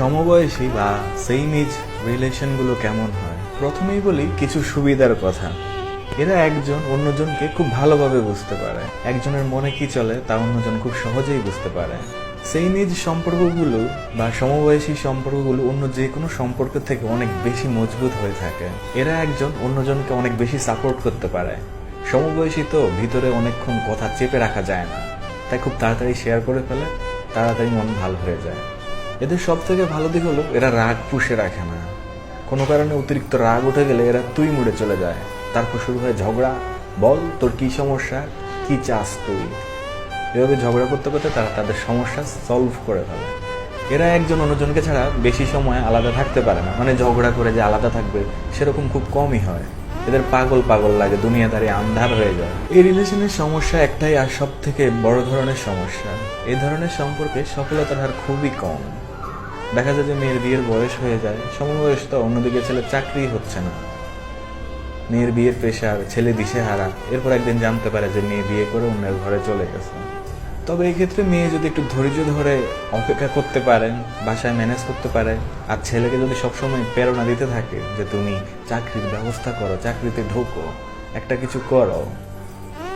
সমবয়সী বা same age রিলেশনগুলো কেমন হয়? প্রথমেই বলি কিছু সুবিধার কথা। এরা একজন অন্যজনকে খুব ভালোভাবে বুঝতে পারে। একজনের মনে কি চলে তা অন্যজন খুব সহজেই বুঝতে পারে। সেম এজ সম্পর্কগুলো বা সমবয়সী সম্পর্কগুলো অন্য যে কোনো সম্পর্ক থেকে অনেক বেশি মজবুত হয়ে থাকে। এরা একজন অন্যজনকে অনেক বেশি সাপোর্ট করতে পারে। সমবয়সী তো ভিতরে অনেকক্ষণ কথা চেপে রাখা যায় না, তাই খুব তাড়াতাড়ি শেয়ার করে ফেলে, তাড়াতাড়ি মন ভালো হয়ে যায়। এদের সব থেকে ভালো দিক হলো এরা রাগ পুষে রাখে না। কোনো কারণে অতিরিক্ত রাগ উঠে গেলে এরা তুই মুড়ে চলে যায়। তারপর শুরু হয় ঝগড়া। বল তোর কি সমস্যা, কি চাস তুই। এভাবে ঝগড়া করতে করতে তারা তাদের সমস্যা সলভ করে ফেলে। এরা একজন অন্যজনকে ছাড়া বেশি সময় আলাদা থাকতে পারে না, মানে ঝগড়া করে যে আলাদা থাকবে সেরকম খুব কমই হয়। এদের পাগল পাগল লাগে, দুনিয়াদারি আন্ধার হয়ে যায়। এই রিলেশনের সমস্যা একটাই, আর সব থেকে বড় ধরনের সমস্যা, এই ধরনের সম্পর্কে সফলতার হার খুবই কম। দেখা যায় যে মেয়ের বিয়ের বয়স হয়ে যায়, সমবয়স তো, অন্যদিকে ছেলে চাকরি হচ্ছে না, মেয়ের বিয়ের প্রেশার, ছেলে দিশেহারা। এরপর একদিন জানতে পারে যে মেয়ে বিয়ে করে অন্যের ঘরে চলে গেছে। তবে এই ক্ষেত্রে মেয়ে যদি একটু ধৈর্য ধরে অপেক্ষা করতে পারেন, বাসায় ম্যানেজ করতে পারে, আর ছেলেকে যদি সবসময় প্রেরণা দিতে থাকে যে তুমি চাকরির ব্যবস্থা করো, চাকরিতে ঢোকো, একটা কিছু করো,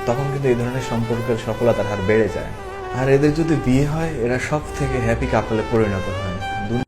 তখন কিন্তু এই ধরনের সম্পর্কের সফলতার হার বেড়ে যায়। আর এদের যদি বিয়ে হয়, এরা সব থেকে হ্যাপি কাপলে পরিণত হয়।